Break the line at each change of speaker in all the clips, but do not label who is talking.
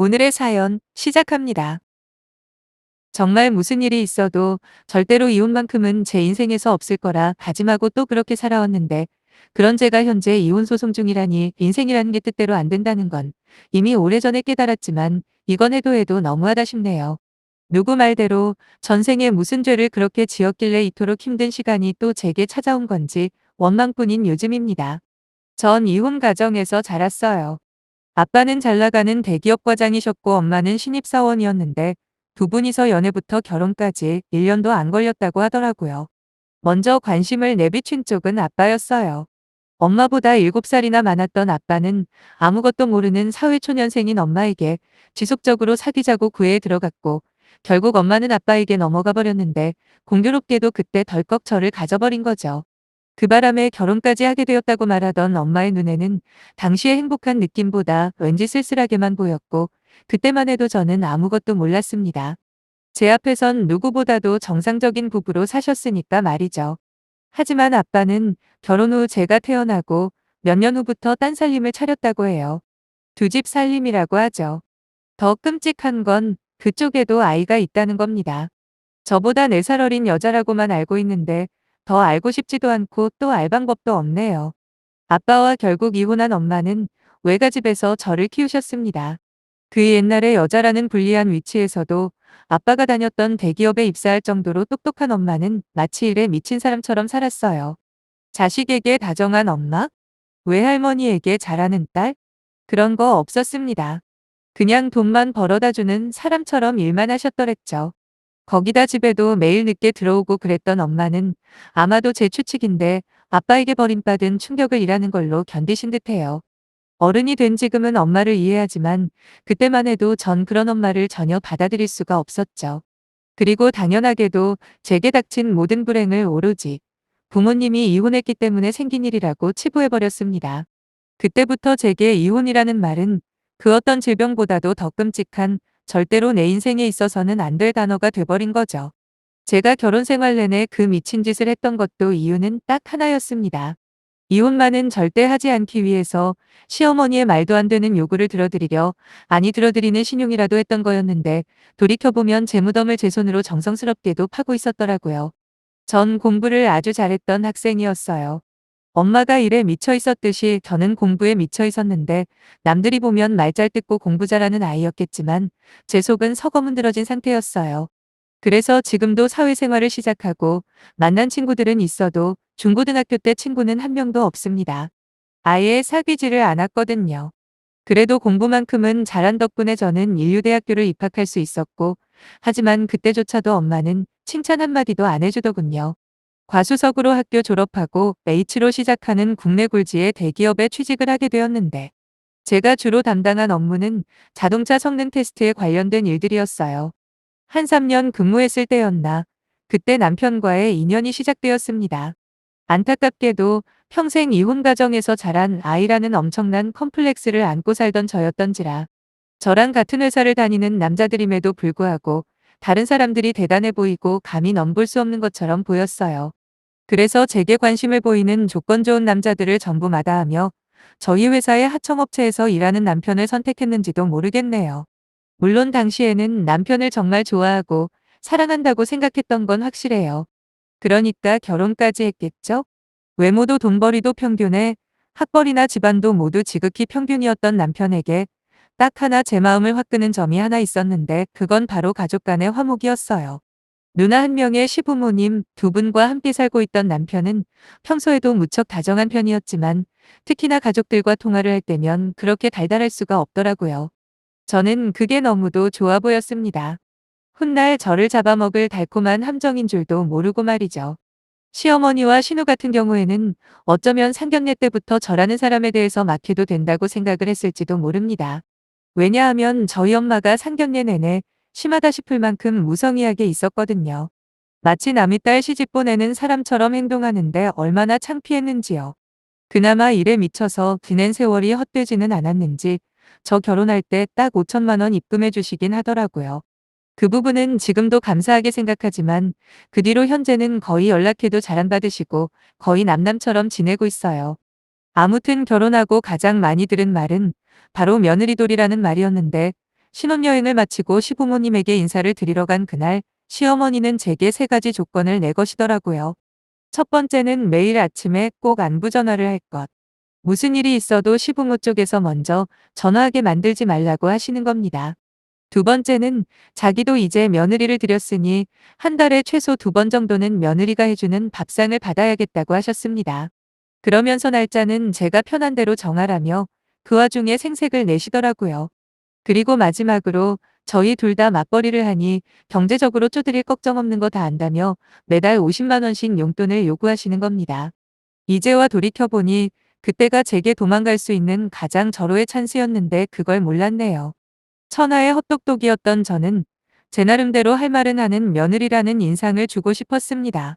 오늘의 사연 시작합니다. 정말 무슨 일이 있어도 절대로 이혼만큼은 제 인생에서 없을 거라 다짐하고 또 그렇게 살아왔는데 그런 제가 현재 이혼 소송 중이라니 인생이라는 게 뜻대로 안 된다는 건 이미 오래전에 깨달았지만 이건 해도 너무하다 싶네요. 누구 말대로 전생에 무슨 죄를 그렇게 지었길래 이토록 힘든 시간이 또 제게 찾아온 건지 원망뿐인 요즘입니다. 전 이혼 가정에서 자랐어요. 아빠는 잘 나가는 대기업 과장이셨고 엄마는 신입사원이었는데 두 분이서 연애부터 결혼까지 1년도 안 걸렸다고 하더라고요. 먼저 관심을 내비친 쪽은 아빠였어요. 엄마보다 7살이나 많았던 아빠는 아무것도 모르는 사회초년생인 엄마에게 지속적으로 사귀자고 구애에 들어갔고 결국 엄마는 아빠에게 넘어가 버렸는데 공교롭게도 그때 덜컥 저를 가져버린 거죠. 그 바람에 결혼까지 하게 되었다고 말하던 엄마의 눈에는 당시의 행복한 느낌보다 왠지 쓸쓸하게만 보였고 그때만 해도 저는 아무것도 몰랐습니다. 제 앞에선 누구보다도 정상적인 부부로 사셨으니까 말이죠. 하지만 아빠는 결혼 후 제가 태어나고 몇 년 후부터 딴 살림을 차렸다고 해요. 두 집 살림이라고 하죠. 더 끔찍한 건 그쪽에도 아이가 있다는 겁니다. 저보다 4살 어린 여자라고만 알고 있는데 더 알고 싶지도 않고 또 알 방법도 없네요. 아빠와 결국 이혼한 엄마는 외가집에서 저를 키우셨습니다. 그 옛날에 여자라는 불리한 위치에서도 아빠가 다녔던 대기업에 입사할 정도로 똑똑한 엄마는 마치 일에 미친 사람처럼 살았어요. 자식에게 다정한 엄마? 외할머니에게 잘하는 딸? 그런 거 없었습니다. 그냥 돈만 벌어다 주는 사람처럼 일만 하셨더랬죠. 거기다 집에도 매일 늦게 들어오고 그랬던 엄마는 아마도 제 추측인데 아빠에게 버림받은 충격을 일하는 걸로 견디신 듯해요. 어른이 된 지금은 엄마를 이해하지만 그때만 해도 전 그런 엄마를 전혀 받아들일 수가 없었죠. 그리고 당연하게도 제게 닥친 모든 불행을 오로지 부모님이 이혼했기 때문에 생긴 일이라고 치부해버렸습니다. 그때부터 제게 이혼이라는 말은 그 어떤 질병보다도 더 끔찍한 절대로 내 인생에 있어서는 안 될 단어가 돼버린 거죠. 제가 결혼 생활 내내 그 미친 짓을 했던 것도 이유는 딱 하나였습니다. 이혼만은 절대 하지 않기 위해서 시어머니의 말도 안 되는 요구를 들어드리려 아니 들어드리는 신용이라도 했던 거였는데 돌이켜보면 제 무덤을 제 손으로 정성스럽게도 파고 있었더라고요. 전 공부를 아주 잘했던 학생이었어요. 엄마가 일에 미쳐 있었듯이 저는 공부에 미쳐 있었는데 남들이 보면 말 잘 듣고 공부 잘하는 아이였겠지만 제 속은 서거문드러진 상태였어요. 그래서 지금도 사회생활을 시작하고 만난 친구들은 있어도 중고등학교 때 친구는 한 명도 없습니다. 아예 사귀지를 않았거든요. 그래도 공부만큼은 잘한 덕분에 저는 인류대학교를 입학할 수 있었고 하지만 그때조차도 엄마는 칭찬 한마디도 안 해주더군요. 과수석으로 학교 졸업하고 H로 시작하는 국내 굴지의 대기업에 취직을 하게 되었는데 제가 주로 담당한 업무는 자동차 성능 테스트에 관련된 일들이었어요. 한 3년 근무했을 때였나 그때 남편과의 인연이 시작되었습니다. 안타깝게도 평생 이혼 가정에서 자란 아이라는 엄청난 컴플렉스를 안고 살던 저였던지라 저랑 같은 회사를 다니는 남자들임에도 불구하고 다른 사람들이 대단해 보이고 감히 넘볼 수 없는 것처럼 보였어요. 그래서 제게 관심을 보이는 조건 좋은 남자들을 전부 마다하며 저희 회사의 하청업체에서 일하는 남편을 선택했는지도 모르겠네요. 물론 당시에는 남편을 정말 좋아하고 사랑한다고 생각했던 건 확실해요. 그러니까 결혼까지 했겠죠? 외모도 돈벌이도 평균에 학벌이나 집안도 모두 지극히 평균이었던 남편에게 딱 하나 제 마음을 확 끄는 점이 하나 있었는데 그건 바로 가족 간의 화목이었어요. 누나 한 명의 시부모님 두 분과 함께 살고 있던 남편은 평소에도 무척 다정한 편이었지만 특히나 가족들과 통화를 할 때면 그렇게 달달할 수가 없더라고요. 저는 그게 너무도 좋아 보였습니다. 훗날 저를 잡아먹을 달콤한 함정인 줄도 모르고 말이죠. 시어머니와 신우 같은 경우에는 어쩌면 상견례 때부터 저라는 사람에 대해서 막해도 된다고 생각을 했을지도 모릅니다. 왜냐하면 저희 엄마가 상견례 내내 심하다 싶을 만큼 무성의하게 있었거든요. 마치 남의 딸 시집 보내는 사람처럼 행동하는데 얼마나 창피했는지요. 그나마 일에 미쳐서 지낸 세월이 헛되지는 않았는지 저 결혼할 때 딱 5천만 원 입금해 주시긴 하더라고요. 그 부분은 지금도 감사하게 생각하지만 그 뒤로 현재는 거의 연락해도 잘 안 받으시고 거의 남남처럼 지내고 있어요. 아무튼 결혼하고 가장 많이 들은 말은 바로 며느리돌이라는 말이었는데 신혼여행을 마치고 시부모님에게 인사를 드리러 간 그날, 시어머니는 제게 3가지 조건을 내거시더라고요. 첫 번째는 매일 아침에 꼭 안부 전화를 할 것. 무슨 일이 있어도 시부모 쪽에서 먼저 전화하게 만들지 말라고 하시는 겁니다. 두 번째는 자기도 이제 며느리를 들였으니 한 달에 최소 2번 정도는 며느리가 해주는 밥상을 받아야겠다고 하셨습니다. 그러면서 날짜는 제가 편한 대로 정하라며 그 와중에 생색을 내시더라고요. 그리고 마지막으로 저희 둘 다 맞벌이를 하니 경제적으로 쪼드릴 걱정 없는 거 다 안다며 매달 50만 원씩 용돈을 요구하시는 겁니다. 이제와 돌이켜보니 그때가 제게 도망갈 수 있는 가장 절호의 찬스였는데 그걸 몰랐네요. 천하의 헛똑똑이었던 저는 제 나름대로 할 말은 하는 며느리라는 인상을 주고 싶었습니다.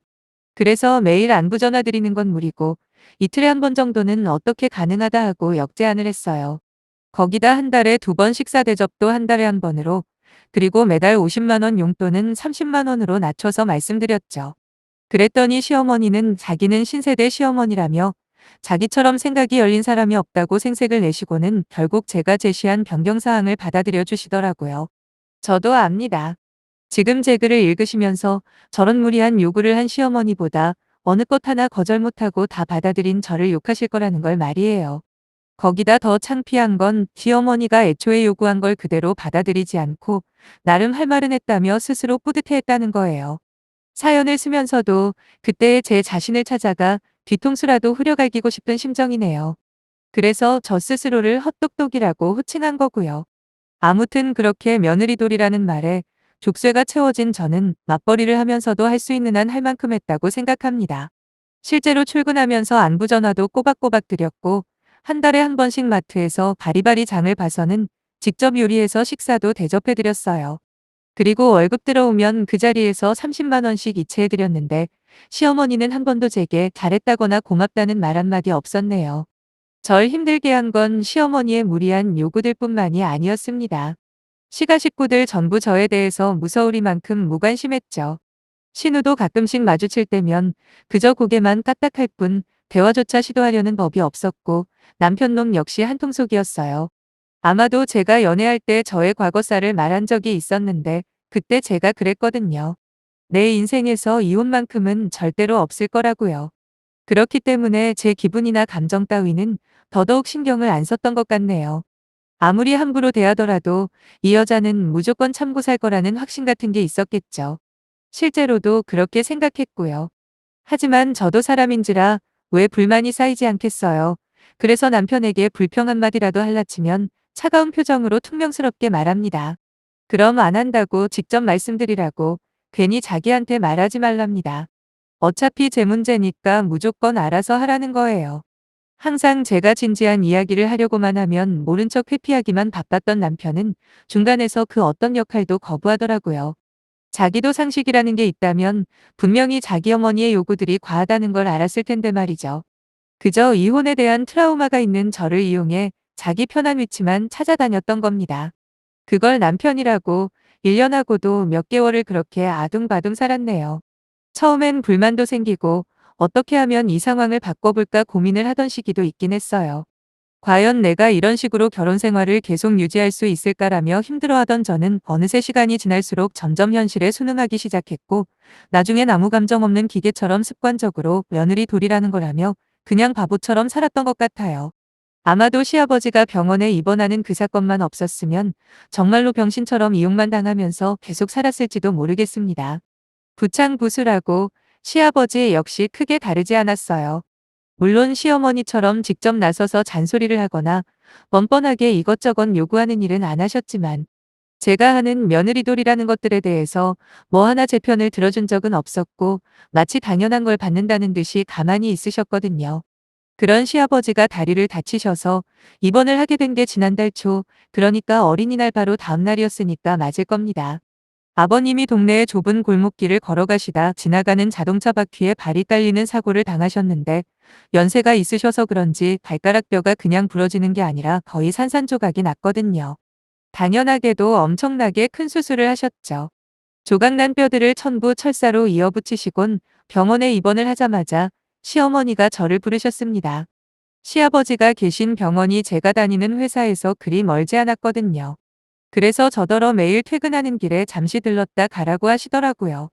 그래서 매일 안부 전화 드리는 건 무리고 이틀에 1번 정도는 어떻게 가능하다 하고 역제안을 했어요. 거기다 한 달에 2번 식사 대접도 한 달에 1번으로, 그리고 매달 50만 원 용돈은 30만 원으로 낮춰서 말씀드렸죠. 그랬더니 시어머니는 자기는 신세대 시어머니라며 자기처럼 생각이 열린 사람이 없다고 생색을 내시고는 결국 제가 제시한 변경사항을 받아들여 주시더라고요. 저도 압니다. 지금 제 글을 읽으시면서 저런 무리한 요구를 한 시어머니보다 어느 것 하나 거절 못하고 다 받아들인 저를 욕하실 거라는 걸 말이에요. 거기다 더 창피한 건 시어머니가 애초에 요구한 걸 그대로 받아들이지 않고 나름 할 말은 했다며 스스로 뿌듯해했다는 거예요. 사연을 쓰면서도 그때의 제 자신을 찾아가 뒤통수라도 후려갈기고 싶은 심정이네요. 그래서 저 스스로를 헛똑똑이라고 호칭한 거고요. 아무튼 그렇게 며느리돌이라는 말에 족쇄가 채워진 저는 맞벌이를 하면서도 할 수 있는 한 할 만큼 했다고 생각합니다. 실제로 출근하면서 안부 전화도 꼬박꼬박 드렸고 한 달에 1번씩 마트에서 바리바리 장을 봐서는 직접 요리해서 식사도 대접해 드렸어요. 그리고 월급 들어오면 그 자리에서 30만 원씩 이체해 드렸는데 시어머니는 한 번도 제게 잘했다거나 고맙다는 말 한마디 없었네요. 절 힘들게 한 건 시어머니의 무리한 요구들 뿐만이 아니었습니다. 시가 식구들 전부 저에 대해서 무서우리만큼 무관심했죠. 신우도 가끔씩 마주칠 때면 그저 고개만 까딱할 뿐 대화조차 시도하려는 법이 없었고 남편놈 역시 한통속이었어요. 아마도 제가 연애할 때 저의 과거사를 말한 적이 있었는데 그때 제가 그랬거든요. 내 인생에서 이혼만큼은 절대로 없을 거라고요. 그렇기 때문에 제 기분이나 감정 따위는 더더욱 신경을 안 썼던 것 같네요. 아무리 함부로 대하더라도 이 여자는 무조건 참고 살 거라는 확신 같은 게 있었겠죠. 실제로도 그렇게 생각했고요. 하지만 저도 사람인지라 왜 불만이 쌓이지 않겠어요. 그래서 남편에게 불평 한마디라도 할라치면 차가운 표정으로 퉁명스럽게 말합니다. 그럼 안 한다고 직접 말씀드리라고 괜히 자기한테 말하지 말랍니다. 어차피 제 문제니까 무조건 알아서 하라는 거예요. 항상 제가 진지한 이야기를 하려고만 하면 모른 척 회피하기만 바빴던 남편은 중간에서 그 어떤 역할도 거부하더라고요. 자기도 상식이라는 게 있다면 분명히 자기 어머니의 요구들이 과하다는 걸 알았을 텐데 말이죠. 그저 이혼에 대한 트라우마가 있는 저를 이용해 자기 편한 위치만 찾아다녔던 겁니다. 그걸 남편이라고 1년 하고도 몇 개월을 그렇게 아둥바둥 살았네요. 처음엔 불만도 생기고 어떻게 하면 이 상황을 바꿔볼까 고민을 하던 시기도 있긴 했어요. 과연 내가 이런 식으로 결혼 생활을 계속 유지할 수 있을까라며 힘들어하던 저는 어느새 시간이 지날수록 점점 현실에 순응하기 시작했고 나중엔 아무 감정 없는 기계처럼 습관적으로 며느리 돌이라는 걸 하며 그냥 바보처럼 살았던 것 같아요. 아마도 시아버지가 병원에 입원하는 그 사건만 없었으면 정말로 병신처럼 이용만 당하면서 계속 살았을지도 모르겠습니다. 부창부수라고 시아버지 역시 크게 다르지 않았어요. 물론 시어머니처럼 직접 나서서 잔소리를 하거나 뻔뻔하게 이것저것 요구하는 일은 안 하셨지만 제가 하는 며느리돌이라는 것들에 대해서 뭐 하나 제 편을 들어준 적은 없었고 마치 당연한 걸 받는다는 듯이 가만히 있으셨거든요. 그런 시아버지가 다리를 다치셔서 입원을 하게 된 게 지난달 초, 그러니까 어린이날 바로 다음 날이었으니까 맞을 겁니다. 아버님이 동네의 좁은 골목길을 걸어가시다 지나가는 자동차 바퀴에 발이 딸리는 사고를 당하셨는데 연세가 있으셔서 그런지 발가락 뼈가 그냥 부러지는 게 아니라 거의 산산조각이 났거든요. 당연하게도 엄청나게 큰 수술을 하셨죠. 조각난 뼈들을 천부 철사로 이어붙이시곤 병원에 입원을 하자마자 시어머니가 저를 부르셨습니다. 시아버지가 계신 병원이 제가 다니는 회사에서 그리 멀지 않았거든요. 그래서 저더러 매일 퇴근하는 길에 잠시 들렀다 가라고 하시더라고요.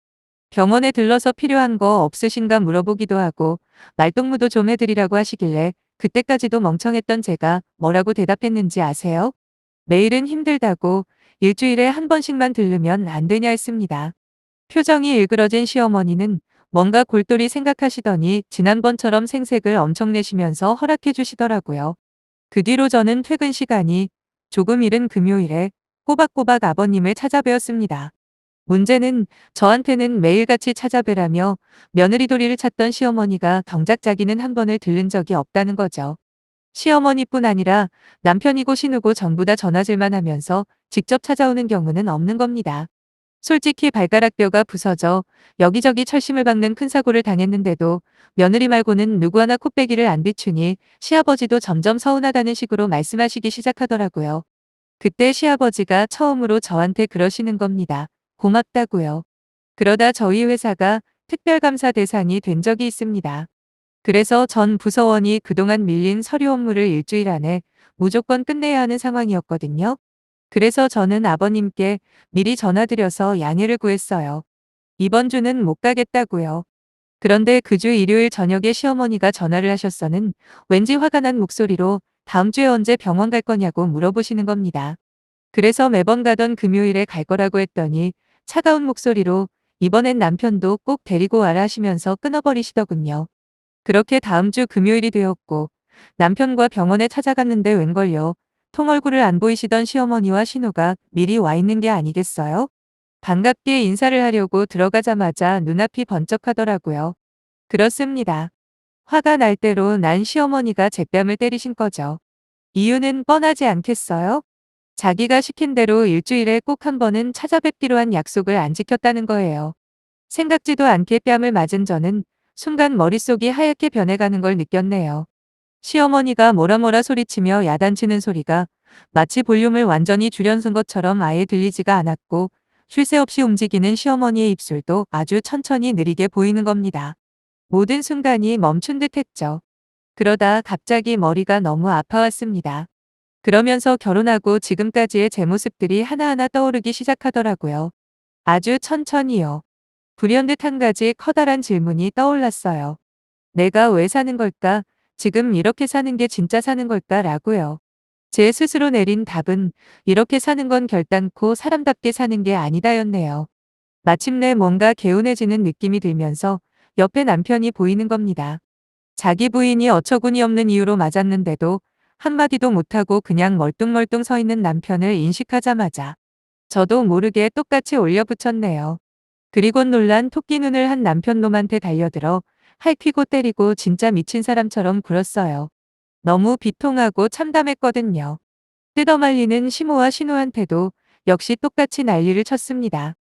병원에 들러서 필요한 거 없으신가 물어보기도 하고 말동무도 좀 해드리라고 하시길래 그때까지도 멍청했던 제가 뭐라고 대답했는지 아세요? 매일은 힘들다고 일주일에 한 번씩만 들르면 안 되냐 했습니다. 표정이 일그러진 시어머니는 뭔가 골똘히 생각하시더니 지난번처럼 생색을 엄청 내시면서 허락해 주시더라고요. 그 뒤로 저는 퇴근 시간이 조금 이른 금요일에 꼬박꼬박 아버님을 찾아뵈었습니다. 문제는 저한테는 매일같이 찾아뵈라며 며느리 도리를 찾던 시어머니가 정작 자기는 한 번을 들른 적이 없다는 거죠. 시어머니뿐 아니라 남편이고 시누고 전부 다 전화질만 하면서 직접 찾아오는 경우는 없는 겁니다. 솔직히 발가락뼈가 부서져 여기저기 철심을 박는 큰 사고를 당했는데도 며느리 말고는 누구 하나 코빼기를 안 비추니 시아버지도 점점 서운하다는 식으로 말씀하시기 시작하더라고요. 그때 시아버지가 처음으로 저한테 그러시는 겁니다. 고맙다고요. 그러다 저희 회사가 특별감사 대상이 된 적이 있습니다. 그래서 전 부서원이 그동안 밀린 서류 업무를 일주일 안에 무조건 끝내야 하는 상황이었거든요. 그래서 저는 아버님께 미리 전화드려서 양해를 구했어요. 이번 주는 못 가겠다고요. 그런데 그 주 일요일 저녁에 시어머니가 전화를 하셨어는 왠지 화가 난 목소리로 다음 주에 언제 병원 갈 거냐고 물어보시는 겁니다. 그래서 매번 가던 금요일에 갈 거라고 했더니 차가운 목소리로 이번엔 남편도 꼭 데리고 와라 하시면서 끊어버리시더군요. 그렇게 다음 주 금요일이 되었고 남편과 병원에 찾아갔는데 웬걸요. 통얼굴을 안 보이시던 시어머니와 신우가 미리 와 있는 게 아니겠어요? 반갑게 인사를 하려고 들어가자마자 눈앞이 번쩍하더라고요. 그렇습니다. 화가 날 대로 난 시어머니가 제 뺨을 때리신 거죠. 이유는 뻔하지 않겠어요? 자기가 시킨 대로 일주일에 꼭 한 번은 찾아뵙기로 한 약속을 안 지켰다는 거예요. 생각지도 않게 뺨을 맞은 저는 순간 머릿속이 하얗게 변해가는 걸 느꼈네요. 시어머니가 뭐라 소리치며 야단치는 소리가 마치 볼륨을 완전히 줄여놓은 것처럼 아예 들리지가 않았고 쉴 새 없이 움직이는 시어머니의 입술도 아주 천천히 느리게 보이는 겁니다. 모든 순간이 멈춘 듯 했죠. 그러다 갑자기 머리가 너무 아파왔습니다. 그러면서 결혼하고 지금까지의 제 모습들이 하나하나 떠오르기 시작하더라고요. 아주 천천히요. 불현듯 한 가지 커다란 질문이 떠올랐어요. 내가 왜 사는 걸까? 지금 이렇게 사는 게 진짜 사는 걸까? 라고요. 제 스스로 내린 답은 이렇게 사는 건 결단코 사람답게 사는 게 아니다였네요. 마침내 뭔가 개운해지는 느낌이 들면서 옆에 남편이 보이는 겁니다. 자기 부인이 어처구니 없는 이유로 맞았는데도 한마디도 못하고 그냥 멀뚱멀뚱 서 있는 남편을 인식하자마자 저도 모르게 똑같이 올려붙였네요. 그리곤 놀란 토끼 눈을 한 남편 놈한테 달려들어 할퀴고 때리고 진짜 미친 사람처럼 굴었어요. 너무 비통하고 참담했거든요. 뜯어말리는 시모와 신우한테도 역시 똑같이 난리를 쳤습니다.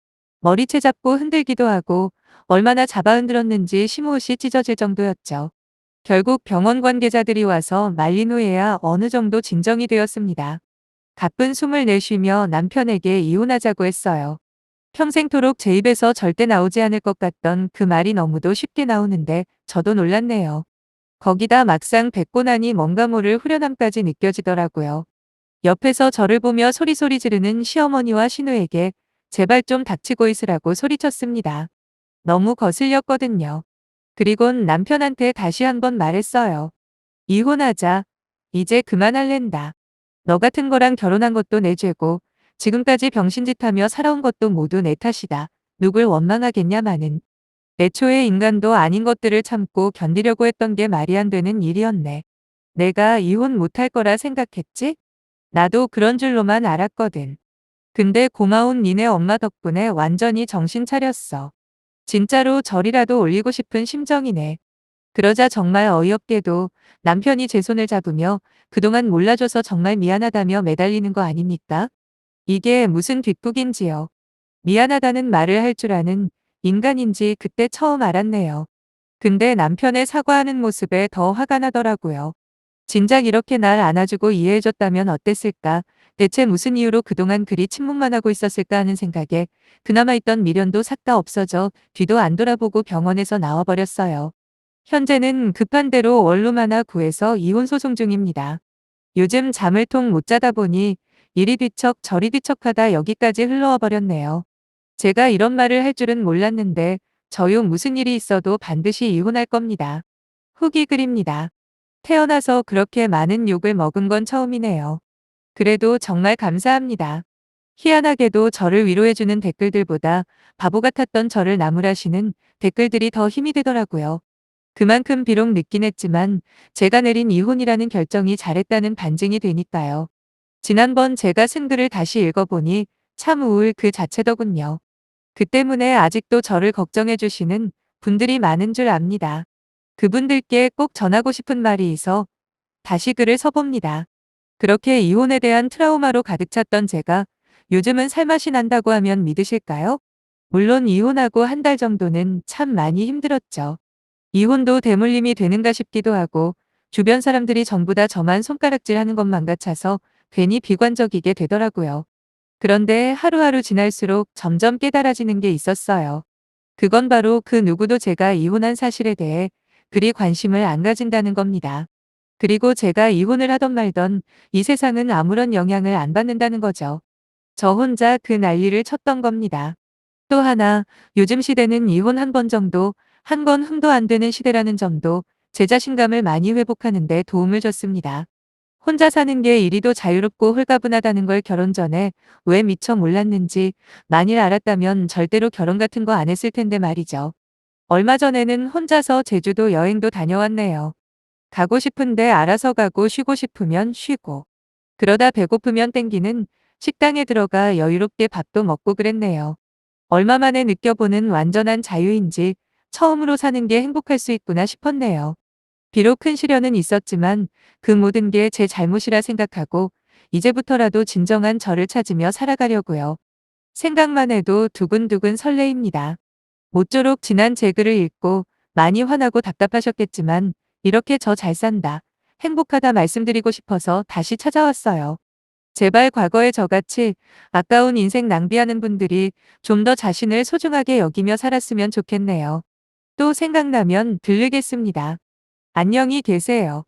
머리채 잡고 흔들기도 하고 얼마나 잡아 흔들었는지 시모옷이 찢어질 정도였죠. 결국 병원 관계자들이 와서 말린 후에야 어느 정도 진정이 되었습니다. 가쁜 숨을 내쉬며 남편에게 이혼하자고 했어요. 평생토록 제 입에서 절대 나오지 않을 것 같던 그 말이 너무도 쉽게 나오는데 저도 놀랐네요. 거기다 막상 뱉고 나니 뭔가 모를 후련함까지 느껴지더라고요. 옆에서 저를 보며 소리소리 지르는 시어머니와 신우에게 제발 좀 닥치고 있으라고 소리쳤습니다. 너무 거슬렸거든요. 그리곤 남편한테 다시 한번 말했어요. 이혼하자. 이제 그만할랜다. 너 같은 거랑 결혼한 것도 내 죄고 지금까지 병신짓하며 살아온 것도 모두 내 탓이다. 누굴 원망하겠냐마는. 애초에 인간도 아닌 것들을 참고 견디려고 했던 게 말이 안 되는 일이었네. 내가 이혼 못할 거라 생각했지? 나도 그런 줄로만 알았거든. 근데 고마운 니네 엄마 덕분에 완전히 정신 차렸어. 진짜로 절이라도 올리고 싶은 심정이네. 그러자 정말 어이없게도 남편이 제 손을 잡으며 그동안 몰라줘서 정말 미안하다며 매달리는 거 아닙니까? 이게 무슨 뒷북인지요. 미안하다는 말을 할 줄 아는 인간인지 그때 처음 알았네요. 근데 남편의 사과하는 모습에 더 화가 나더라고요. 진작 이렇게 날 안아주고 이해해줬다면 어땠을까? 대체 무슨 이유로 그동안 그리 침묵만 하고 있었을까 하는 생각에 그나마 있던 미련도 싹 다 없어져 뒤도 안 돌아보고 병원에서 나와버렸어요. 현재는 급한 대로 원룸 하나 구해서 이혼 소송 중입니다. 요즘 잠을 통 못 자다 보니 이리 뒤척 저리 뒤척하다 여기까지 흘러와 버렸네요. 제가 이런 말을 할 줄은 몰랐는데 저요 무슨 일이 있어도 반드시 이혼할 겁니다. 후기 글입니다. 태어나서 그렇게 많은 욕을 먹은 건 처음이네요. 그래도 정말 감사합니다. 희한하게도 저를 위로해주는 댓글들보다 바보 같았던 저를 나무라시는 댓글들이 더 힘이 되더라고요. 그만큼 비록 늦긴 했지만 제가 내린 이혼이라는 결정이 잘했다는 반증이 되니까요. 지난번 제가 쓴 글을 다시 읽어보니 참 우울 그 자체더군요. 그 때문에 아직도 저를 걱정해 주시는 분들이 많은 줄 압니다. 그분들께 꼭 전하고 싶은 말이 있어 다시 글을 써봅니다. 그렇게 이혼에 대한 트라우마로 가득 찼던 제가 요즘은 살맛이 난다고 하면 믿으실까요? 물론 이혼하고 한 달 정도는 참 많이 힘들었죠. 이혼도 대물림이 되는가 싶기도 하고 주변 사람들이 전부 다 저만 손가락질 하는 것만 같아서 괜히 비관적이게 되더라고요. 그런데 하루하루 지날수록 점점 깨달아지는 게 있었어요. 그건 바로 그 누구도 제가 이혼한 사실에 대해 그리 관심을 안 가진다는 겁니다. 그리고 제가 이혼을 하던 말던 이 세상은 아무런 영향을 안 받는다는 거죠. 저 혼자 그 난리를 쳤던 겁니다. 또 하나, 요즘 시대는 이혼 한 번 정도, 한 건 흠도 안 되는 시대라는 점도 제 자신감을 많이 회복하는 데 도움을 줬습니다. 혼자 사는 게 이리도 자유롭고 홀가분하다는 걸 결혼 전에 왜 미처 몰랐는지 만일 알았다면 절대로 결혼 같은 거 안 했을 텐데 말이죠. 얼마 전에는 혼자서 제주도 여행도 다녀왔네요. 가고 싶은데 알아서 가고 쉬고 싶으면 쉬고 그러다 배고프면 땡기는 식당에 들어가 여유롭게 밥도 먹고 그랬네요. 얼마 만에 느껴보는 완전한 자유인지 처음으로 사는 게 행복할 수 있구나 싶었네요. 비록 큰 시련은 있었지만 그 모든 게 제 잘못이라 생각하고 이제부터라도 진정한 저를 찾으며 살아가려고요. 생각만 해도 두근두근 설레입니다. 모쪼록 지난 제 글을 읽고 많이 화나고 답답하셨겠지만 이렇게 저 잘 산다, 행복하다 말씀드리고 싶어서 다시 찾아왔어요. 제발 과거의 저같이 아까운 인생 낭비하는 분들이 좀 더 자신을 소중하게 여기며 살았으면 좋겠네요. 또 생각나면 들르겠습니다. 안녕히 계세요.